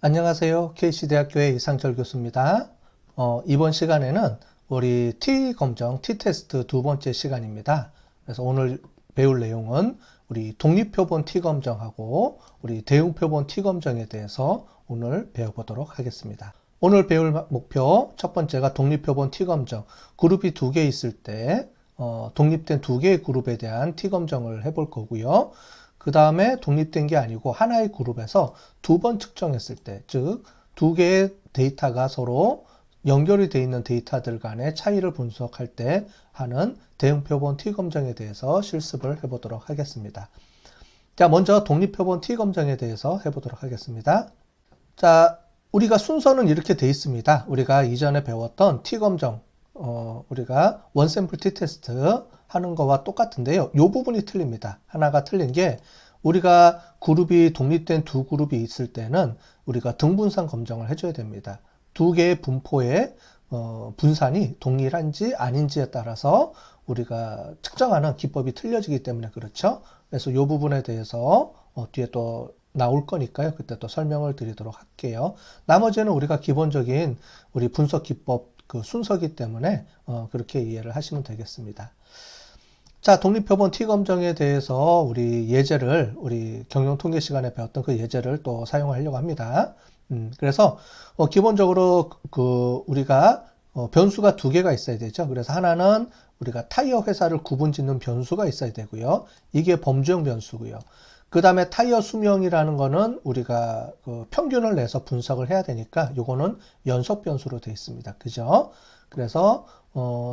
안녕하세요. KC대학교의 이상철 교수입니다. 이번 시간에는 우리 T검정, T테스트 두 번째 시간입니다. 그래서 오늘 배울 내용은 우리 독립표본 T검정하고 우리 대응표본 T검정에 대해서 오늘 배워보도록 하겠습니다. 오늘 배울 목표 첫 번째가 독립표본 T검정. 그룹이 두 개 있을 때 독립된 두 개의 그룹에 대한 T검정을 해볼 거고요. 그 다음에 독립된 게 아니고 하나의 그룹에서 두 번 측정했을 때, 즉 두 개의 데이터가 서로 연결이 되어 있는 데이터들 간의 차이를 분석할 때 하는 대응표본 T검정에 대해서 실습을 해보도록 하겠습니다. 자, 먼저 독립표본 T검정에 대해서 해보도록 하겠습니다. 자, 우리가 순서는 이렇게 되어 있습니다. 우리가 이전에 배웠던 T검정, 우리가 원샘플 T테스트 하는 거와 똑같은데요. 이 부분이 틀립니다. 하나가 틀린 게 우리가 그룹이 독립된 두 그룹이 있을 때는 우리가 등분산 검정을 해줘야 됩니다. 두 개의 분포의 분산이 동일한지 아닌지에 따라서 우리가 측정하는 기법이 틀려지기 때문에 그렇죠. 그래서 이 부분에 대해서 뒤에 또 나올 거니까요. 그때 또 설명을 드리도록 할게요. 나머지는 우리가 기본적인 우리 분석 기법 그 순서기 때문에 그렇게 이해를 하시면 되겠습니다. 자, 독립표본 T검정에 대해서 우리 예제를 우리 경영통계 시간에 배웠던 그 예제를 또 사용하려고 합니다. 그래서 기본적으로 그 우리가 변수가 두 개가 있어야 되죠. 그래서 하나는 우리가 타이어 회사를 구분짓는 변수가 있어야 되고요. 이게 범주형 변수고요. 그 다음에 타이어 수명이라는 거는 우리가 그 평균을 내서 분석을 해야 되니까 요거는 연속 변수로 되어 있습니다. 그죠? 그래서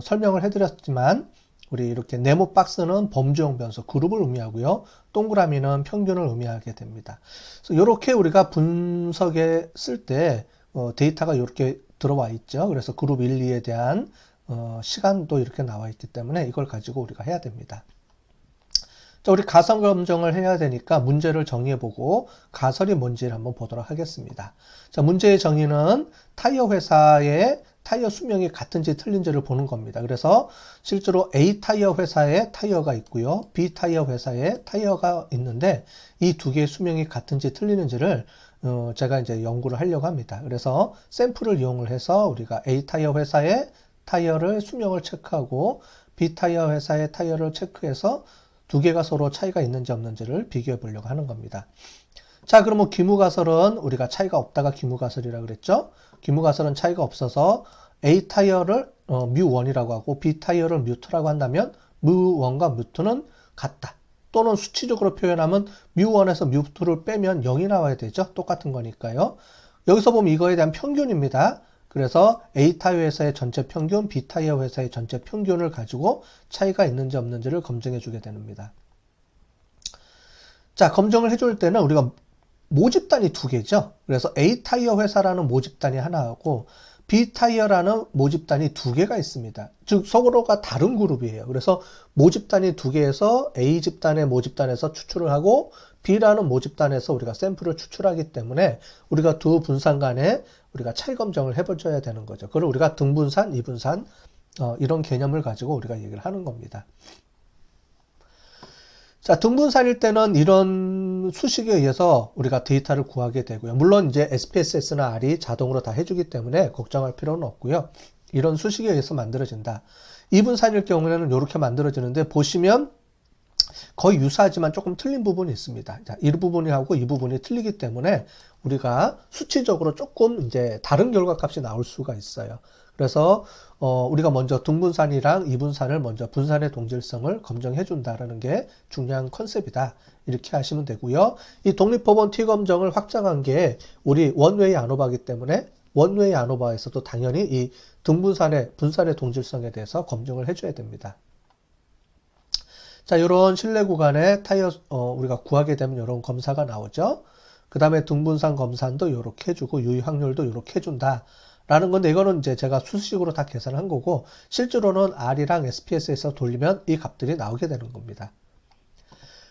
설명을 해드렸지만 우리 이렇게 네모 박스는 범주형 변수, 그룹을 의미하고요. 동그라미는 평균을 의미하게 됩니다. 그래서 이렇게 우리가 분석에 쓸 때 데이터가 이렇게 들어와 있죠. 그래서 그룹 1, 2에 대한 시간도 이렇게 나와 있기 때문에 이걸 가지고 우리가 해야 됩니다. 자, 우리 가설 검정을 해야 되니까 문제를 정의해보고 가설이 뭔지를 한번 보도록 하겠습니다. 자, 문제의 정의는 타이어 회사의 타이어 수명이 같은지 틀린지를 보는 겁니다. 그래서 실제로 A 타이어 회사에 타이어가 있고요. B 타이어 회사에 타이어가 있는데 이 두 개의 수명이 같은지 틀리는지를 제가 이제 연구를 하려고 합니다. 그래서 샘플을 이용을 해서 우리가 A 타이어 회사의 타이어를 수명을 체크하고 B 타이어 회사의 타이어를 체크해서 두 개가 서로 차이가 있는지 없는지를 비교해 보려고 하는 겁니다. 자, 그러면 기무가설은 우리가 차이가 없다가 기무가설이라고 그랬죠? 기무가설은 차이가 없어서 A 타이어를 뮤1이라고 하고 B 타이어를 뮤2라고 한다면 뮤1과 뮤2는 같다. 또는 수치적으로 표현하면 뮤1에서 뮤2를 빼면 0이 나와야 되죠? 똑같은 거니까요. 여기서 보면 이거에 대한 평균입니다. 그래서 A 타이어 회사의 전체 평균, B 타이어 회사의 전체 평균을 가지고 차이가 있는지 없는지를 검증해 주게 됩니다. 자, 검증을 해줄 때는 우리가 모집단이 두 개죠. 그래서 A 타이어 회사라는 모집단이 하나하고 B 타이어라는 모집단이 두 개가 있습니다. 즉 서로가 다른 그룹이에요. 그래서 모집단이 두 개에서 A 집단의 모집단에서 추출을 하고 B라는 모집단에서 우리가 샘플을 추출하기 때문에 우리가 두 분산 간에 우리가 차이 검정을 해줘야 되는 거죠. 그걸 우리가 등분산, 이분산 이런 개념을 가지고 우리가 얘기를 하는 겁니다. 자, 등분산일 때는 이런 수식에 의해서 우리가 데이터를 구하게 되고요. 물론 이제 SPSS나 R이 자동으로 다 해주기 때문에 걱정할 필요는 없고요. 이런 수식에 의해서 만들어진다. 이분산일 경우에는 이렇게 만들어지는데 보시면 거의 유사하지만 조금 틀린 부분이 있습니다. 자, 이 부분하고 이 부분이 틀리기 때문에 우리가 수치적으로 조금 이제 다른 결과값이 나올 수가 있어요. 그래서 우리가 먼저 등분산이랑 이분산을 먼저 분산의 동질성을 검증해 준다라는 게 중요한 컨셉이다. 이렇게 하시면 되고요. 이 독립표본 T검정을 확장한 게 우리 원웨이 아노바이기 때문에 원웨이 아노바에서도 당연히 이 등분산의 분산의 동질성에 대해서 검증을 해줘야 됩니다. 자, 이런 실내 구간에 타이어 우리가 구하게 되면 이런 검사가 나오죠. 그 다음에 등분산 검산도 이렇게 해주고 유의 확률도 이렇게 해준다. 라는 건데 이거는 이제 제가 수식으로 다 계산한 거고 실제로는 R이랑 SPSS에서 돌리면 이 값들이 나오게 되는 겁니다.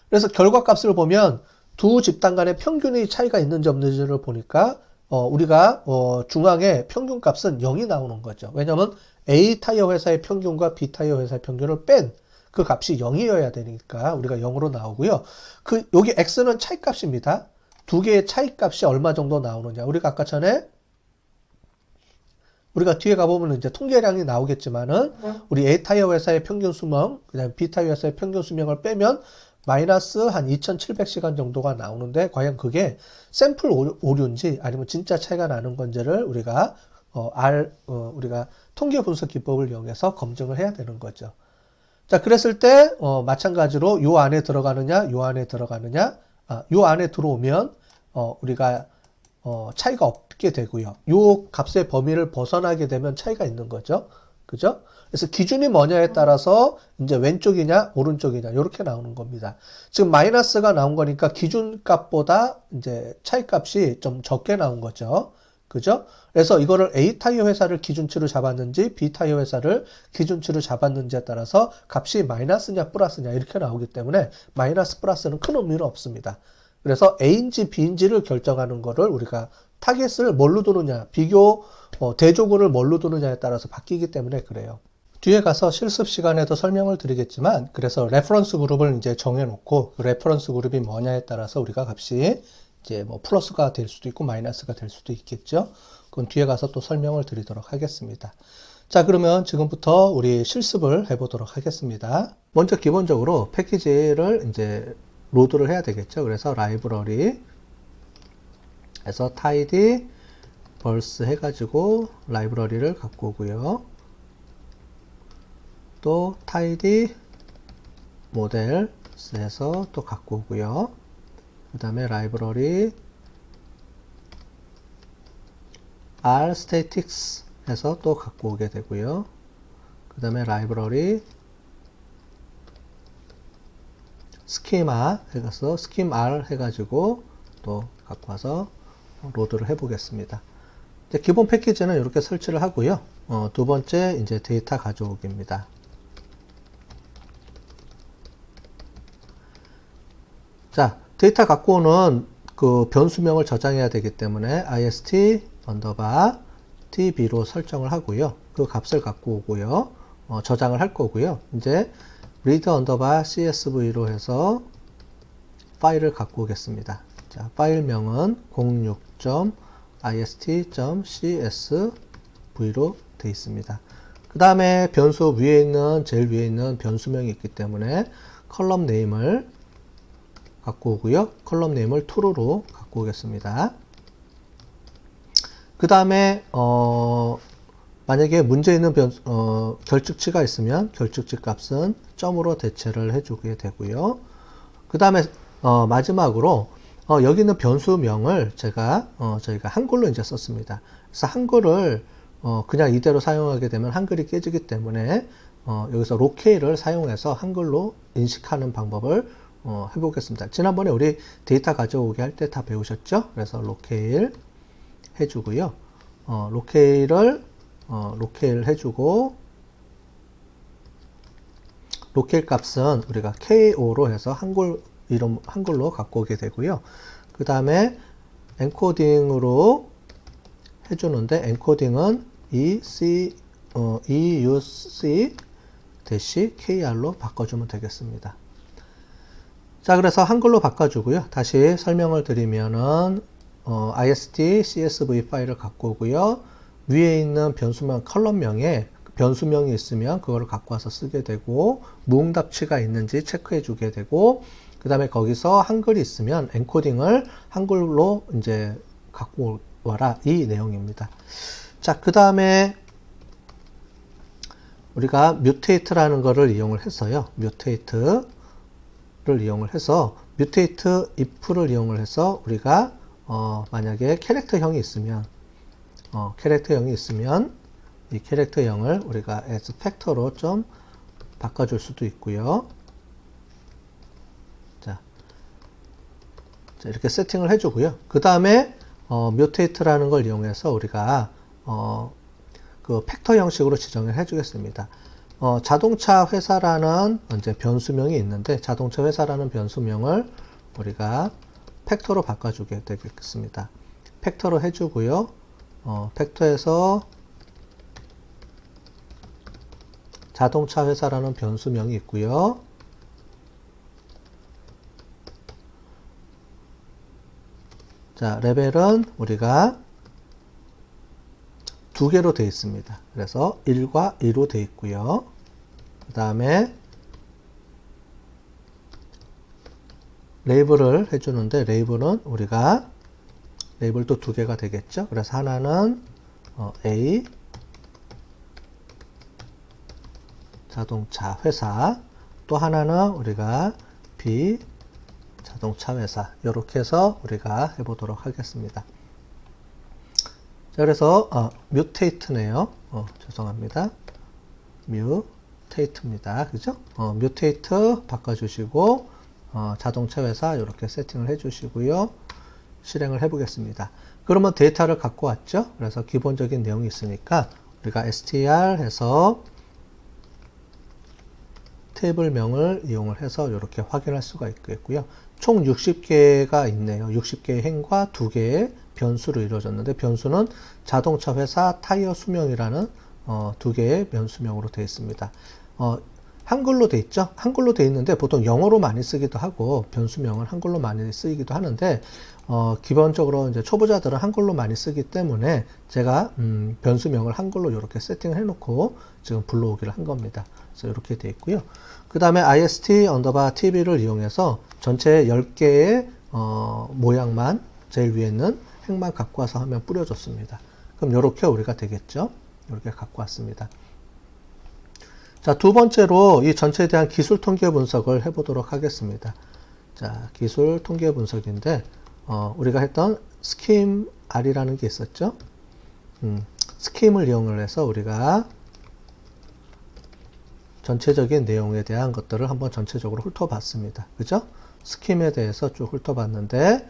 그래서 결과값을 보면 두 집단 간의 평균의 차이가 있는지 없는지를 보니까 우리가 중앙에 평균값은 0이 나오는 거죠. 왜냐하면 A 타이어 회사의 평균과 B 타이어 회사의 평균을 뺀 그 값이 0이어야 되니까 우리가 0으로 나오고요. 여기 X는 차이값입니다. 두 개의 차이값이 얼마 정도 나오느냐. 우리가 아까 전에 우리가 뒤에 가보면 이제 통계량이 나오겠지만은 우리 A 타이어 회사의 평균 수명, 그다음 B 타이어 회사의 평균 수명을 빼면 마이너스 한 2,700시간 정도가 나오는데 과연 그게 샘플 오류인지 아니면 진짜 차이가 나는 건지를 우리가 우리가 통계 분석 기법을 이용해서 검증을 해야 되는 거죠. 자, 그랬을 때 마찬가지로 요 안에 들어가느냐, 요 안에 들어가느냐, 요 안에 들어오면 우리가 차이가 없게 되고요. 요 값의 범위를 벗어나게 되면 차이가 있는 거죠. 그죠? 그래서 기준이 뭐냐에 따라서 이제 왼쪽이냐, 오른쪽이냐, 이렇게 나오는 겁니다. 지금 마이너스가 나온 거니까 기준 값보다 이제 차이 값이 좀 적게 나온 거죠. 그죠? 그래서 이거를 A 타이어 회사를 기준치로 잡았는지 B 타이어 회사를 기준치로 잡았는지에 따라서 값이 마이너스냐 플러스냐 이렇게 나오기 때문에 마이너스 플러스는 큰 의미는 없습니다. 그래서 A인지 B인지를 결정하는 거를 우리가 타겟을 뭘로 두느냐, 비교 대조군을 뭘로 두느냐에 따라서 바뀌기 때문에 그래요. 뒤에 가서 실습 시간에도 설명을 드리겠지만, 그래서 레퍼런스 그룹을 이제 정해놓고 그 레퍼런스 그룹이 뭐냐에 따라서 우리가 값이 이제 뭐 플러스가 될 수도 있고 마이너스가 될 수도 있겠죠. 그건 뒤에 가서 또 설명을 드리도록 하겠습니다. 자, 그러면 지금부터 우리 실습을 해보도록 하겠습니다. 먼저 기본적으로 패키지를 이제 로드를 해야 되겠죠. 그래서 라이브러리 해서 tidy verse 해가지고 라이브러리를 갖고 오고요. 또 tidy models 해서 또 갖고 오고요. 그 다음에 라이브러리 r statics 해서 또 갖고 오게 되고요. 그 다음에 라이브러리 스키마 해서 스킴 R 해가지고 또 갖고 와서 로드를 해보겠습니다. 이제 기본 패키지는 이렇게 설치를 하고요. 두 번째 이제 데이터 가져오기입니다. 자, 데이터 갖고 오는 그 변수명을 저장해야 되기 때문에 ist tb로 설정을 하고요. 그 값을 갖고 오고요. 저장을 할 거고요. 이제 read csv로 해서 파일을 갖고 오겠습니다. 자, 파일명은 06.ist.csv로 되어 있습니다. 그 다음에 변수 위에 있는 제일 위에 있는 변수명이 있기 때문에 컬럼 네임을 갖고 오고요. 컬럼 네임을 true로 갖고 오겠습니다. 그 다음에 만약에 문제 있는 결축치가 있으면 결축치 값은 점으로 대체를 해주게 되고요. 그 다음에 마지막으로 여기 있는 변수명을 저희가 한글로 이제 썼습니다. 그래서 한글을 그냥 이대로 사용하게 되면 한글이 깨지기 때문에 여기서 로케일을 사용해서 한글로 인식하는 방법을 해보겠습니다. 지난번에 우리 데이터 가져오게 할 때 다 배우셨죠? 그래서 로케일 해주고요. 로케일을 로케일 해주고 로케일 값은 우리가 KO로 해서 한글로 갖고 오게 되고요. 그 다음에 엔코딩으로 해주는데 엔코딩은 EUC-KR로 바꿔주면 되겠습니다. 자, 그래서 한글로 바꿔주고요. 다시 설명을 드리면은 ist csv 파일을 갖고 오고요. 위에 있는 변수명 컬럼명에 변수명이 있으면 그거를 갖고 와서 쓰게 되고 무응답치가 있는지 체크해 주게 되고 그 다음에 거기서 한글이 있으면 엔코딩을 한글로 이제 갖고 와라 이 내용입니다. 자, 그 다음에 우리가 뮤테이트라는 거를 이용을 해서요. 뮤테이트를 이용을 해서 뮤테이트 if를 이용을 해서 우리가 만약에 캐릭터형이 있으면 이 캐릭터형을 우리가 as 팩터로 좀 바꿔줄 수도 있고요. 자, 이렇게 세팅을 해주고요. 그 다음에 뮤테이트라는 걸 이용해서 우리가 그 팩터 형식으로 지정을 해주겠습니다. 자동차 회사라는 이제 변수명이 있는데 자동차 회사라는 변수명을 우리가 팩터로 바꿔주게 되겠습니다. 팩터로 해주고요. 팩터에서 자동차 회사라는 변수명이 있고요. 자, 레벨은 우리가 두 개로 되어 있습니다. 그래서 1과 2로 되어 있고요. 그 다음에 레이블을 해주는데 레이블은 우리가 레이블도 두 개가 되겠죠. 그래서 하나는 A 자동차 회사, 또 하나는 우리가 B 자동차 회사, 이렇게 해서 우리가 해보도록 하겠습니다. 자, 그래서 뮤테이트네요. 죄송합니다. 뮤테이트입니다. 그죠? 뮤테이트 바꿔주시고 자동차 회사 이렇게 세팅을 해주시고요. 실행을 해보겠습니다. 그러면 데이터를 갖고 왔죠? 그래서 기본적인 내용이 있으니까 우리가 str 해서 테이블명을 이용을 해서 이렇게 확인할 수가 있겠고요. 총 60개가 있네요. 60개의 행과 2개의 변수로 이루어졌는데 변수는 자동차 회사 타이어 수명이라는 2개의 변수명으로 되어 있습니다. 한글로 되어 있죠? 한글로 되어 있는데 보통 영어로 많이 쓰기도 하고 변수명은 한글로 많이 쓰이기도 하는데 기본적으로 이제 초보자들은 한글로 많이 쓰기 때문에 제가 변수명을 한글로 이렇게 세팅을 해놓고 지금 불러오기를 한 겁니다. 그래서 이렇게 되어 있고요. 그 다음에 ist_tv를 이용해서 전체 10개의 모양만 제일 위에 있는 행만 갖고 와서 하면 뿌려줬습니다. 그럼 이렇게 우리가 되겠죠? 이렇게 갖고 왔습니다. 자, 두 번째로 이 전체에 대한 기술 통계 분석을 해보도록 하겠습니다. 자, 기술 통계 분석인데 우리가 했던 스킴 R이라는 게 있었죠. 스킴을 이용을 해서 우리가 전체적인 내용에 대한 것들을 한번 전체적으로 훑어봤습니다. 그죠? 스킴에 대해서 쭉 훑어봤는데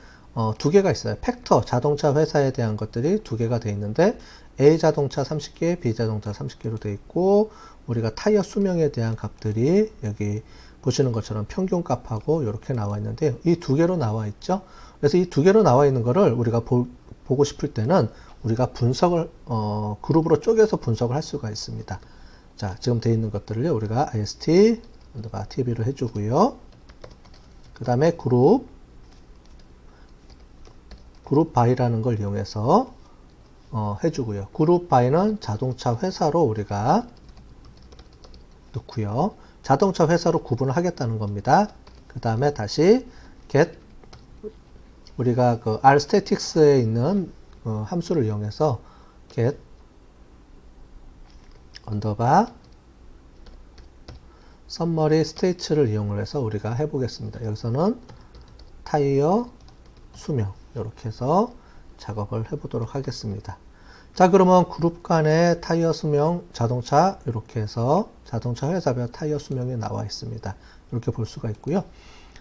두 개가 있어요. 팩터, 자동차 회사에 대한 것들이 두 개가 되어 있는데 A 자동차 30개, B 자동차 30개로 되어 있고 우리가 타이어 수명에 대한 값들이 여기 보시는 것처럼 평균 값하고 이렇게 나와 있는데 이 두 개로 나와 있죠. 그래서 이 두 개로 나와 있는 거를 우리가 보고 싶을 때는 우리가 분석을 그룹으로 쪼개서 분석을 할 수가 있습니다. 자, 지금 되어 있는 것들을 우리가 ist_tv로 해주고요. 그 다음에 그룹 바이라는 걸 이용해서 해주고요. 그룹 바이는 자동차 회사로 우리가 넣고요. 자동차 회사로 구분을 하겠다는 겁니다. 그 다음에 다시 get 우리가 그 rstatics에 있는 함수를 이용해서 get 언더바 summary state를 이용을 해서 우리가 해보겠습니다. 여기서는 타이어 수명 이렇게 해서 작업을 해보도록 하겠습니다. 자, 그러면 그룹 간의 타이어 수명 자동차 이렇게 해서 자동차 회사별 타이어 수명이 나와 있습니다. 이렇게 볼 수가 있고요.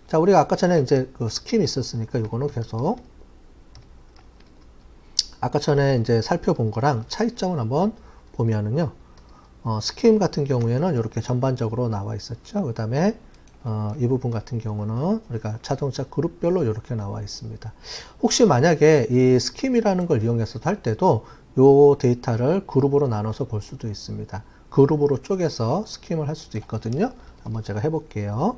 자, 우리가 아까 전에 이제 그 스킴이 있었으니까 이거는 계속 아까 전에 이제 살펴본 거랑 차이점을 한번 보면은요. 스킴 같은 경우에는 이렇게 전반적으로 나와 있었죠. 그 다음에 이 부분 같은 경우는 우리가 자동차 그룹별로 이렇게 나와 있습니다. 혹시 만약에 이 스킴이라는 걸 이용해서 할 때도 이 데이터를 그룹으로 나눠서 볼 수도 있습니다. 그룹으로 쪼개서 스킴을 할 수도 있거든요. 한번 제가 해볼게요.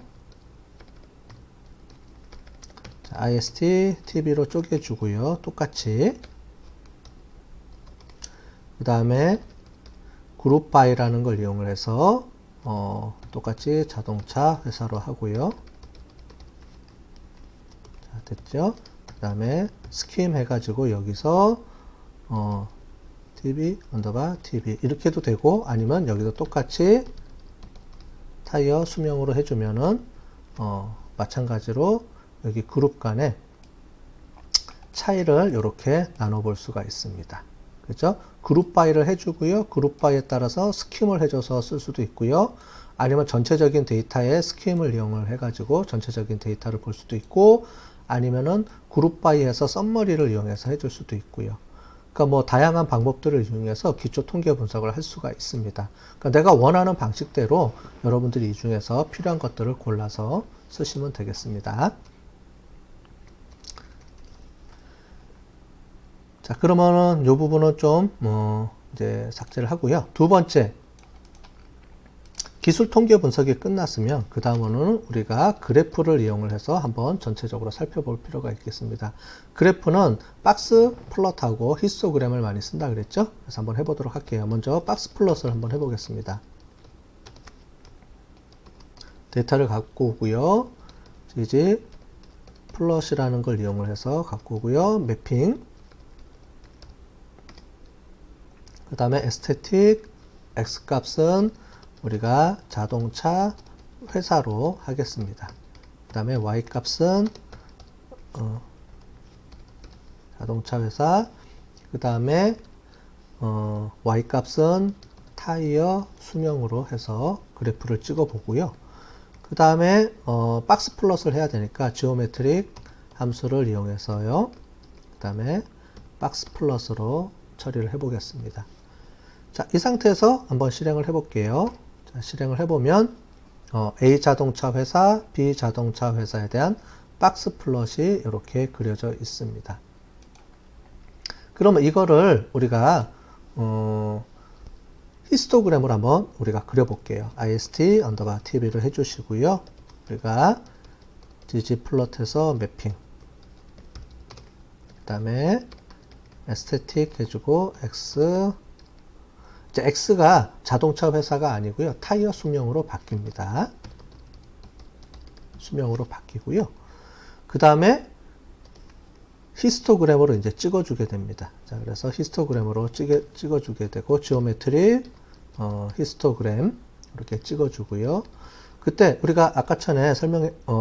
자, ist_tv로 쪼개주고요. 똑같이 그 다음에 그룹 바이라는 걸 이용을 해서 똑같이 자동차 회사로 하고요. 자, 됐죠? 그 다음에 스킴 해가지고 여기서 tv 언더바 tv 이렇게 해도 되고 아니면 여기도 똑같이 타이어 수명으로 해주면은 마찬가지로 여기 그룹 간의 차이를 이렇게 나눠 볼 수가 있습니다. 그렇죠? 그룹 바이를 해주고요. 그룹 바이에 따라서 스킴을 해줘서 쓸 수도 있고요. 아니면 전체적인 데이터에 스킴을 이용을 해가지고 전체적인 데이터를 볼 수도 있고 아니면은 그룹 바이에서 썸머리를 이용해서 해줄 수도 있고요. 그러니까 뭐 다양한 방법들을 이용해서 기초 통계 분석을 할 수가 있습니다. 그러니까 내가 원하는 방식대로 여러분들이 이 중에서 필요한 것들을 골라서 쓰시면 되겠습니다. 자, 그러면은 이 부분은 좀 이제 삭제를 하고요. 두 번째 기술 통계 분석이 끝났으면 그 다음으로는 우리가 그래프를 이용을 해서 한번 전체적으로 살펴볼 필요가 있겠습니다. 그래프는 박스 플롯하고 히스토그램을 많이 쓴다 그랬죠? 그래서 한번 해보도록 할게요. 먼저 박스 플롯을 한번 해보겠습니다. 데이터를 갖고 오고요. 이제 플롯이라는 걸 이용을 해서 갖고 오고요. 매핑, 그 다음에 에스테틱, X값은 우리가 자동차 회사로 하겠습니다. 그 다음에 Y값은 자동차 회사, 그 다음에 Y값은 타이어 수명으로 해서 그래프를 찍어 보고요. 그 다음에 박스 플롯을 해야 되니까 지오메트릭 함수를 이용해서요. 그 다음에 박스 플롯으로 처리를 해 보겠습니다. 자, 이 상태에서 한번 실행을 해 볼게요. 자, 실행을 해 보면 A 자동차 회사, B 자동차 회사에 대한 박스 플롯이 이렇게 그려져 있습니다. 그러면 이거를 우리가 히스토그램으로 한번 우리가 그려볼게요. ist 언더바 tv를 해주시고요. 우리가 gg플롯해서 매핑, 그 다음에 에스테틱 해주고 x, 이제 x가 자동차 회사가 아니고요. 타이어 수명으로 바뀝니다. 수명으로 바뀌고요. 그 다음에 히스토그램으로 이제 찍어주게 됩니다. 자, 그래서 히스토그램으로 찍어주게 되고, 지오메트리, 히스토그램, 이렇게 찍어주고요. 그때 우리가 아까 전에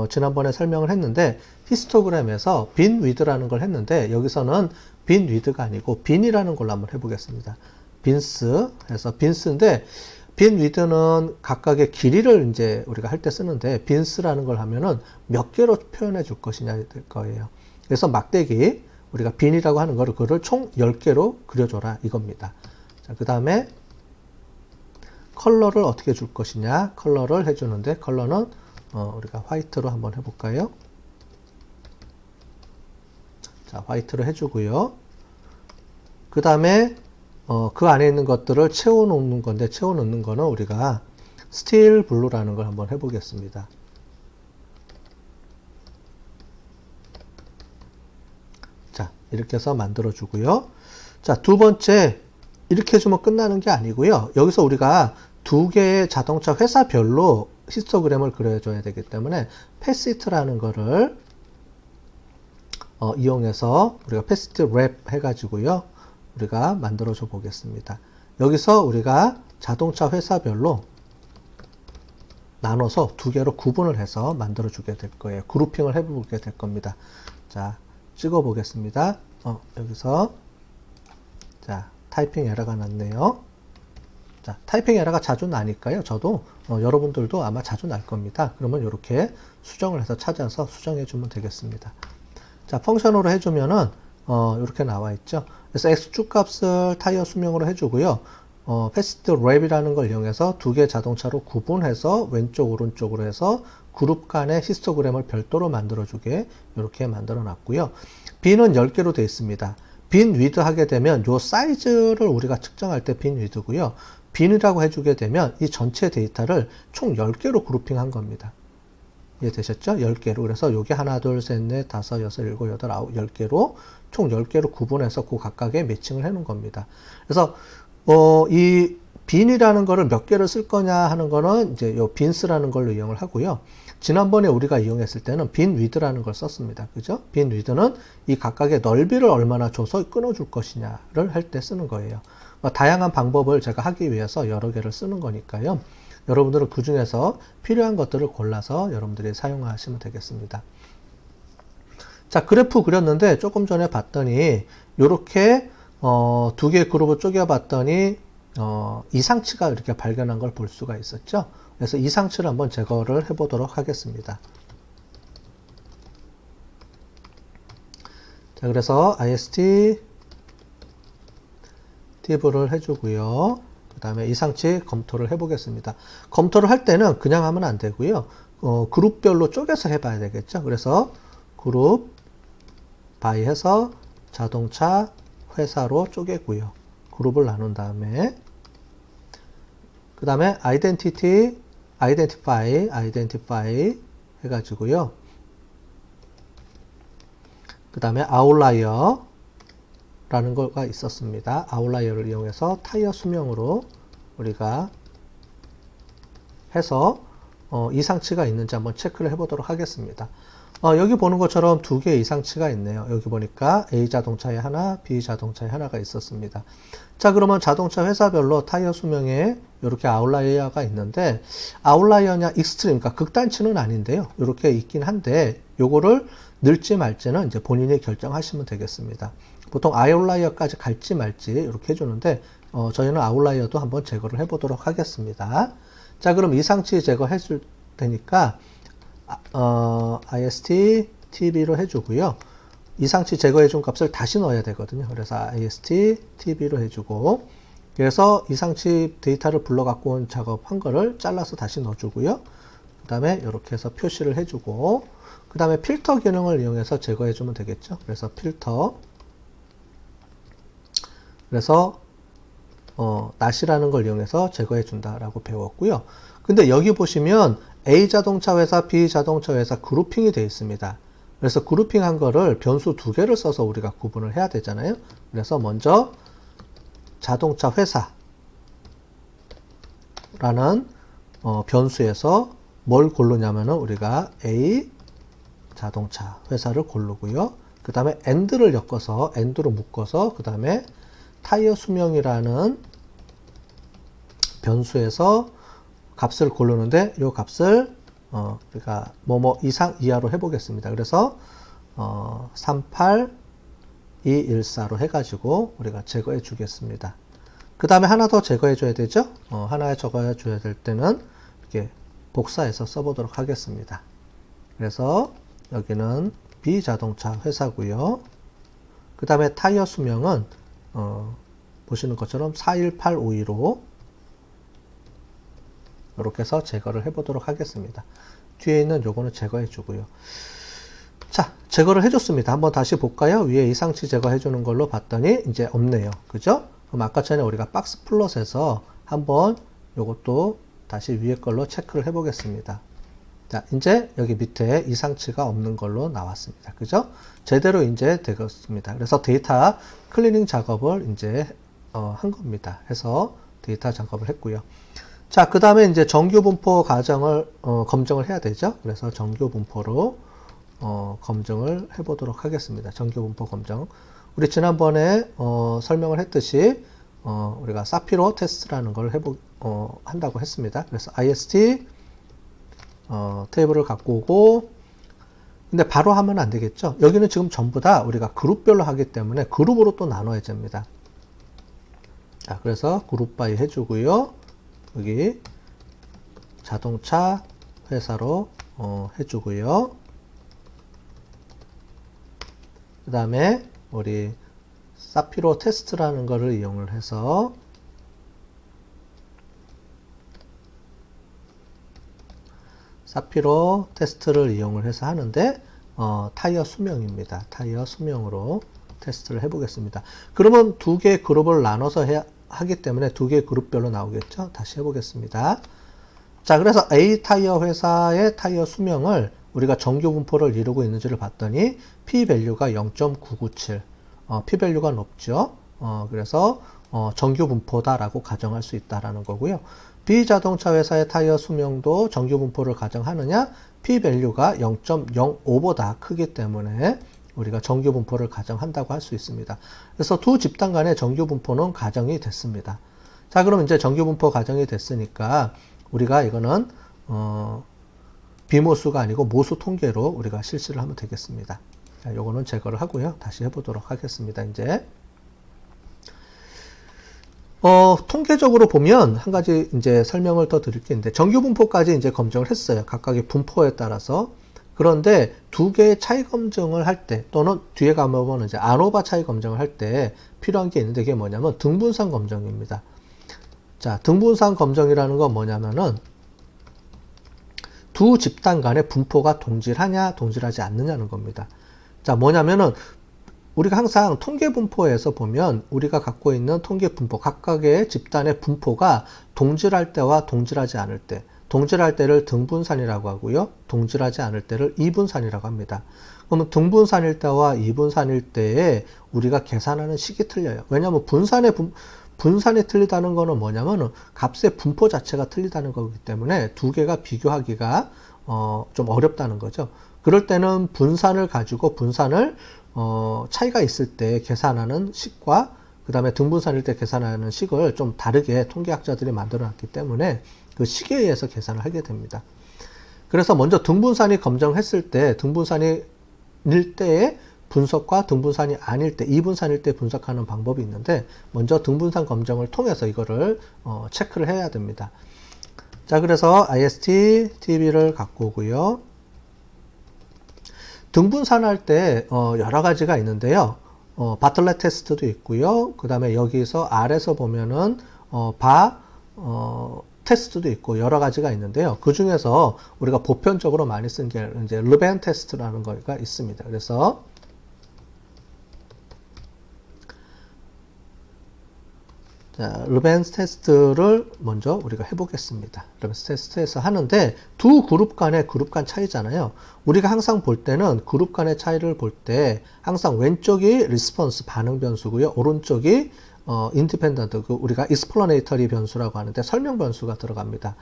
지난번에 설명을 했는데, 히스토그램에서 빈 위드라는 걸 했는데, 여기서는 빈 위드가 아니고, 빈이라는 걸로 한번 해보겠습니다. 빈스 해서 빈스인데, 빈 위드는 각각의 길이를 이제 우리가 할 때 쓰는데, 빈스라는 걸 하면은 몇 개로 표현해 줄 것이냐 될 거예요. 그래서 막대기, 우리가 빈이라고 하는 거를 그걸 총 10개로 그려줘라 이겁니다. 자, 그 다음에 컬러를 어떻게 줄 것이냐, 컬러를 해주는데, 컬러는 우리가 화이트로 한번 해볼까요? 자, 화이트로 해주고요. 그 다음에 그 안에 있는 것들을 채워놓는 건데, 채워놓는 거는 우리가 스틸 블루라는 걸 한번 해보겠습니다. 자, 이렇게 해서 만들어주고요. 자, 두 번째, 이렇게 해주면 끝나는 게 아니고요. 여기서 우리가 두 개의 자동차 회사별로 히스토그램을 그려줘야 되기 때문에 패시트라는 거를 이용해서 우리가 패시트 랩 해가지고요. 우리가 만들어줘 보겠습니다. 여기서 우리가 자동차 회사별로 나눠서 두 개로 구분을 해서 만들어주게 될 거예요. 그룹핑을 해보게 될 겁니다. 자, 찍어 보겠습니다. 여기서 자, 타이핑 에러가 났네요. 자, 타이핑 에러가 자주 나니까요. 저도 여러분들도 아마 자주 날 겁니다. 그러면 이렇게 수정을 해서 찾아서 수정해 주면 되겠습니다. 자, 펑션으로 해주면은 이렇게 나와 있죠. 그래서 x축 값을 타이어 수명으로 해주고요. 패시트 랩이라는 걸 이용해서 두 개 자동차로 구분해서 왼쪽 오른쪽으로 해서 그룹 간의 히스토그램을 별도로 만들어주게 이렇게 만들어 놨고요. 빈은 10개로 되어 있습니다. 빈 위드 하게 되면 요 사이즈를 우리가 측정할 때 빈 위드고요. 빈이라고 해주게 되면 이 전체 데이터를 총 10개로 그룹핑한 겁니다. 이해되셨죠? 10개로. 그래서 요게 하나, 둘, 셋, 넷, 다섯, 여섯, 일곱, 여덟, 아홉, 10개로 총 10개로 구분해서 그 각각의 매칭을 해 놓은 겁니다. 그래서 이 빈이라는 거를 몇 개를 쓸 거냐 하는 거는 이제 요 빈스라는 걸로 이용을 하고요. 지난번에 우리가 이용했을 때는 빈 위드라는 걸 썼습니다. 그죠? 빈 위드는 이 각각의 넓이를 얼마나 줘서 끊어줄 것이냐를 할 때 쓰는 거예요. 다양한 방법을 제가 하기 위해서 여러 개를 쓰는 거니까요. 여러분들은 그 중에서 필요한 것들을 골라서 여러분들이 사용하시면 되겠습니다. 자, 그래프 그렸는데 조금 전에 봤더니 이렇게 두 개의 그룹을 쪼개 봤더니 이상치가 이렇게 발견한 걸 볼 수가 있었죠. 그래서 이상치를 한번 제거를 해 보도록 하겠습니다. 자, 그래서 ist div를 해주고요. 그 다음에 이상치 검토를 해 보겠습니다. 검토를 할 때는 그냥 하면 안 되고요. 그룹별로 쪼개서 해봐야 되겠죠. 그래서 그룹 바이 해서 자동차 회사로 쪼개고요. 그룹을 나눈 다음에 그 다음에 identity identify 해가지고요. 그 다음에 outlier 라는 거가 있었습니다. 아웃라이어를 이용해서 타이어 수명으로 우리가 해서 이상치가 있는지 한번 체크를 해보도록 하겠습니다. 여기 보는 것처럼 두 개의 이상치가 있네요. 여기 보니까 A 자동차에 하나, B 자동차에 하나가 있었습니다. 자, 그러면 자동차 회사별로 타이어 수명에 이렇게 아웃라이어가 있는데, 아웃라이어냐 익스트림, 그러니까 극단치는 아닌데요. 이렇게 있긴 한데, 요거를 넣을지 말지는 이제 본인이 결정하시면 되겠습니다. 보통 아웃라이어까지 갈지 말지 이렇게 해주는데, 저희는 아웃라이어도 한번 제거를 해보도록 하겠습니다. 자, 그럼 이상치 제거해 줄 테니까, ist tb로 해주고요. 이상치 제거해 준 값을 다시 넣어야 되거든요. 그래서 ist tb로 해주고, 그래서 이상치 데이터를 불러 갖고 온 작업한 거를 잘라서 다시 넣어주고요. 그 다음에 이렇게 해서 표시를 해주고, 그 다음에 필터 기능을 이용해서 제거해 주면 되겠죠. 그래서 필터, 그래서 not이라는 걸 이용해서 제거해 준다라고 배웠고요. 근데 여기 보시면 A 자동차 회사, B 자동차 회사 그룹핑이 되어 있습니다. 그래서 그룹핑한 거를 변수 두 개를 써서 우리가 구분을 해야 되잖아요. 그래서 먼저 자동차 회사라는 변수에서 뭘 고르냐면은 우리가 A 자동차 회사를 고르고요. 그 다음에 AND를 엮어서 AND로 묶어서 그 다음에 타이어 수명이라는 변수에서 값을 고르는데 이 값을 우리가 뭐뭐 이상 이하로 해보겠습니다. 그래서 38214로 해가지고 우리가 제거해 주겠습니다. 그 다음에 하나 더 제거해 줘야 되죠. 하나 제거해 줘야 될 때는 이렇게 복사해서 써보도록 하겠습니다. 그래서 여기는 B자동차 회사고요. 그 다음에 타이어 수명은 보시는 것처럼 41852로 이렇게 해서 제거를 해보도록 하겠습니다. 뒤에 있는 요거는 제거해 주고요. 자, 제거를 해줬습니다. 한번 다시 볼까요? 위에 이상치 제거해 주는 걸로 봤더니 이제 없네요. 그죠? 그럼 아까 전에 우리가 박스 플롯에서 한번 요것도 다시 위에 걸로 체크를 해보겠습니다. 자, 이제 여기 밑에 이상치가 없는 걸로 나왔습니다. 그죠? 제대로 이제 되겠습니다. 그래서 데이터 클리닝 작업을 이제 한 겁니다. 해서 데이터 작업을 했고요. 자, 그 다음에 이제 정규 분포 과정을 검증을 해야 되죠. 그래서 정규 분포로 검증을 해보도록 하겠습니다. 정규 분포 검증. 우리 지난번에 설명을 했듯이 우리가 사피로 테스트라는 걸 한다고 했습니다. 그래서 ist 테이블을 갖고 오고, 근데 바로 하면 안 되겠죠. 여기는 지금 전부 다 우리가 그룹별로 하기 때문에 그룹으로 또 나눠야 됩니다. 자, 그래서 그룹 바이 해주고요. 여기 자동차 회사로 해주고요. 그 다음에 우리 사피로 테스트라는 거를 이용을 해서 사피로 테스트를 이용을 해서 하는데 타이어 수명입니다. 타이어 수명으로 테스트를 해보겠습니다. 그러면 두 개의 그룹을 나눠서 하기 때문에 두 개의 그룹별로 나오겠죠. 다시 해보겠습니다. 자, 그래서 A 타이어 회사의 타이어 수명을 우리가 정규 분포를 이루고 있는지를 봤더니 P-밸류가 0.997, P-밸류가 높죠. 그래서 정규 분포다라고 가정할 수 있다라는 거고요. B자동차 회사의 타이어 수명도 정규 분포를 가정하느냐? P-밸류가 0.05보다 크기 때문에 우리가 정규 분포를 가정한다고 할 수 있습니다. 그래서 두 집단 간의 정규 분포는 가정이 됐습니다. 자, 그럼 이제 정규 분포 가정이 됐으니까 우리가 이거는 비모수가 아니고 모수 통계로 우리가 실시를 하면 되겠습니다. 자, 요거는 제거를 하고요. 다시 해보도록 하겠습니다. 이제 통계적으로 보면 한 가지 이제 설명을 더 드릴 게 있는데, 정규 분포까지 이제 검증을 했어요. 각각의 분포에 따라서. 그런데 두 개의 차이 검증을 할 때, 또는 뒤에 가면 이제 아노바 차이 검증을 할 때 필요한 게 있는데, 그게 뭐냐면 등분산 검증입니다. 자, 등분산 검증이라는 건 뭐냐면은 두 집단 간의 분포가 동질하냐, 동질하지 않느냐는 겁니다. 자, 뭐냐면은 우리가 항상 통계 분포에서 보면 우리가 갖고 있는 통계 분포, 각각의 집단의 분포가 동질할 때와 동질하지 않을 때, 동질할 때를 등분산이라고 하고요. 동질하지 않을 때를 이분산이라고 합니다. 그러면 등분산일 때와 이분산일 때에 우리가 계산하는 식이 틀려요. 왜냐하면 분산이 틀리다는 거는 뭐냐면 값의 분포 자체가 틀리다는 거기 때문에 두 개가 비교하기가 좀 어렵다는 거죠. 그럴 때는 분산을 가지고 분산을 차이가 있을 때 계산하는 식과 그 다음에 등분산일 때 계산하는 식을 좀 다르게 통계학자들이 만들어 놨기 때문에 그 식에 의해서 계산을 하게 됩니다. 그래서 먼저 등분산이 검정했을 때 등분산일 때의 분석과 등분산이 아닐 때, 이분산일 때 분석하는 방법이 있는데 먼저 등분산 검정을 통해서 이거를 체크를 해야 됩니다. 자, 그래서 IST, TB를 갖고 오고요. 등분산할 때 여러 가지가 있는데요. 바틀렛 테스트도 있고요. 그 다음에 여기서 아래서 보면은 테스트도 있고 여러 가지가 있는데요. 그 중에서 우리가 보편적으로 많이 쓴 게 이제 르벤 테스트라는 거가 있습니다. 그래서 자, 르벤 테스트를 먼저 우리가 해보겠습니다. 르벤 테스트에서 하는데 두 그룹 간의 그룹 간 차이잖아요. 우리가 항상 볼 때는 그룹 간의 차이를 볼 때 항상 왼쪽이 리스폰스 반응 변수고요. 오른쪽이 인디펜던트, 우리가 explanatory 변수라고 하는데 설명 변수가 들어갑니다.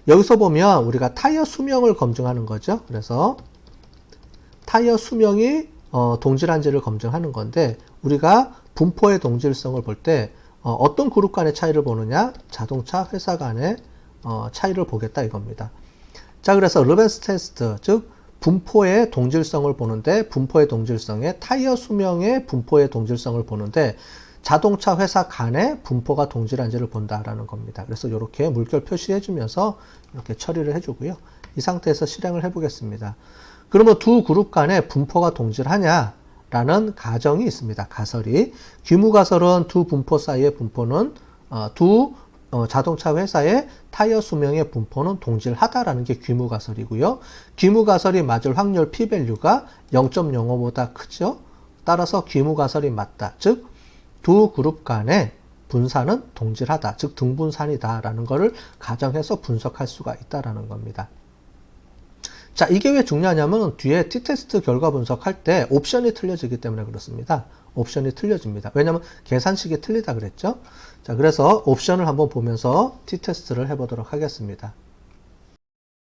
여기서 보면 우리가 타이어 수명을 검증하는 거죠. 그래서 타이어 수명이 동질한지를 검증하는 건데 우리가 분포의 동질성을 볼 때 어떤 그룹 간의 차이를 보느냐? 자동차 회사 간의 차이를 보겠다 이겁니다. 자, 그래서 르벤스 테스트, 즉 분포의 동질성을 보는데 분포의 동질성에 타이어 수명의 분포의 동질성을 보는데 자동차 회사 간의 분포가 동질한지를 본다라는 겁니다. 그래서 이렇게 물결 표시해 주면서 이렇게 처리를 해주고요. 이 상태에서 실행을 해보겠습니다. 그러면 두 그룹 간의 분포가 동질하냐? 라는 가정이 있습니다. 가설이. 귀무가설은 두 분포 사이의 분포는 자동차 회사의 타이어 수명의 분포는 동질하다라는 게 귀무가설이고요. 귀무가설이 맞을 확률 p-value가 0.05보다 크죠. 따라서 귀무가설이 맞다. 즉 두 그룹 간의 분산은 동질하다. 즉 등분산이다라는 것을 가정해서 분석할 수가 있다라는 겁니다. 자, 이게 왜 중요하냐면 뒤에 t-테스트 결과 분석할 때 옵션이 틀려지기 때문에 그렇습니다. 옵션이 틀려집니다. 왜냐하면 계산식이 틀리다 그랬죠. 자, 그래서 옵션을 한번 보면서 t-테스트를 해보도록 하겠습니다.